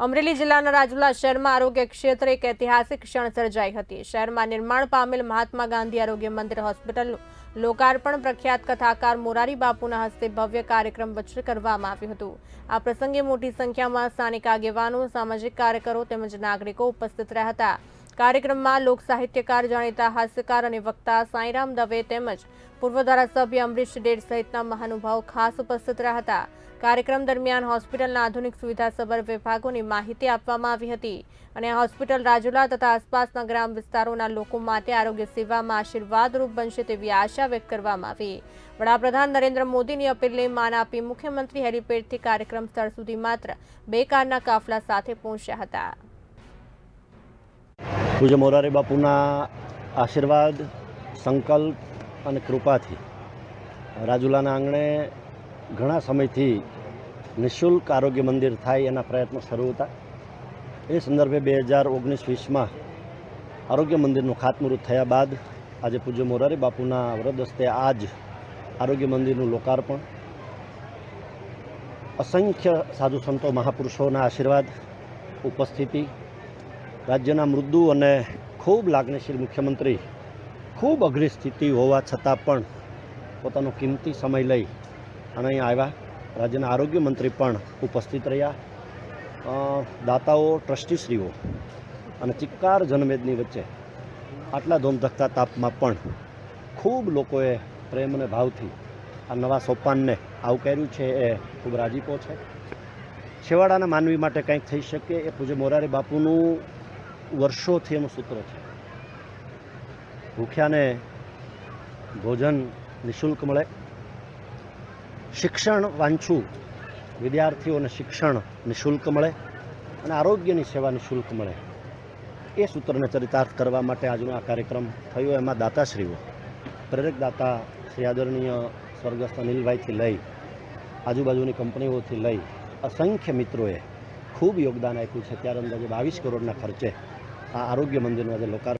અમરેલી જિલ્લાના રાજુલા શહેરમાં આરોગ્ય ક્ષેત્રે એક ઐતિહાસિક ક્ષણ સર્જાઈ હતી। શહેરમાં નિર્માણ પામેલ મહાત્મા ગાંધી આરોગ્ય મંદિર હોસ્પિટલનું લોકાર્પણ પ્રખ્યાત કથાકાર મોરારી બાપુના હસ્તે ભવ્ય કાર્યક્રમ વચ્ચે કરવામાં આવ્યું હતું। આ પ્રસંગે મોટી સંખ્યામાં સ્થાનિક આગેવાનો, સામાજિક કાર્યકરો તેમજ નાગરિકો ઉપસ્થિત રહ્યા હતા। કાર્યક્રમમાં લોક સાહિત્યકાર, જાણીતા હાસ્યકાર અને વક્તા સાંઈરામ દવે તેમજ પૂર્વ ધારાસભ્ય અમરીશ ડેર સહિતના મહાનુભાવો ખાસ ઉપસ્થિત રહ્યા હતા। કાર્યક્રમ દરમિયાન હોસ્પિટલના આધુનિક સુવિધાસભર વિભાગોની માહિતી આપવામાં આવી હતી અને હોસ્પિટલ રાજુલા તથા આસપાસના ગ્રામ વિસ્તારોના લોકો માટે આરોગ્ય સેવામાં આશીર્વાદરૂપ બનશે તેવી આશા વ્યક્ત કરવામાં આવી। વડાપ્રધાન નરેન્દ્ર મોદીની અપીલને માન આપી મુખ્યમંત્રી હેલિપેડથી કાર્યક્રમ સ્થળ સુધી માત્ર 2 કારના કાફલા સાથે પહોંચ્યા હતા। પૂજ્ય મોરારી બાપુના આશીર્વાદ, સંકલ્પ અને કૃપાથી રાજુલાના આંગણે ઘણા સમયથી નિઃશુલ્ક આરોગ્ય મંદિર થાય એના પ્રયત્નો શરૂ હતા। એ સંદર્ભે 2019-20માં આરોગ્ય મંદિરનું ખાતમુહૂર્ત થયા બાદ આજે પૂજ્ય મોરારી બાપુના વરદ હસ્તે આજ આરોગ્ય મંદિરનું લોકાર્પણ, અસંખ્ય સાધુ સંતો મહાપુરુષોના આશીર્વાદ, ઉપસ્થિતિ, રાજ્યના મૃદુ અને ખૂબ લાગણીશીલ મુખ્યમંત્રી ખૂબ અઘરી સ્થિતિ હોવા છતાં પણ પોતાનો કિંમતી સમય લઈ અને અહીં આવ્યા। રાજ્યના આરોગ્ય મંત્રી પણ ઉપસ્થિત રહ્યા। દાતાઓ, ટ્રસ્ટીશ્રીઓ અને ચિક્કાર જનમેદની વચ્ચે આટલા ધોમધખતા તાપમાં પણ ખૂબ લોકોએ પ્રેમ અને ભાવથી આ નવા સોપાનને આવકાર્યું છે। એ ખૂબ રાજીપો છે। છેવાડાના માનવી માટે કંઈક થઈ શકે એ પૂજ્ય મોરારી બાપુનું વર્ષોથી એનું સૂત્ર છે। ભૂખ્યાને ભોજન નિઃશુલ્ક મળે, શિક્ષણ વાંચું વિદ્યાર્થીઓને શિક્ષણ નિઃશુલ્ક મળે અને આરોગ્યની સેવા નિઃશુલ્ક મળે, એ સૂત્રને ચરિતાર્થ કરવા માટે આજનો આ કાર્યક્રમ થયો। એમાં દાતાશ્રીઓ, પ્રેરક દાતા શ્રી આદરણીય સ્વર્ગસ્થ અનિલભાઈથી લઈ આજુબાજુની કંપનીઓથી લઈ અસંખ્ય મિત્રોએ ખૂબ યોગદાન આપ્યું છે। ત્યારે અંદાજે 22 કરોડના ખર્ચે આ આરોગ્ય મંદિરનું આજે લોકાર્પણ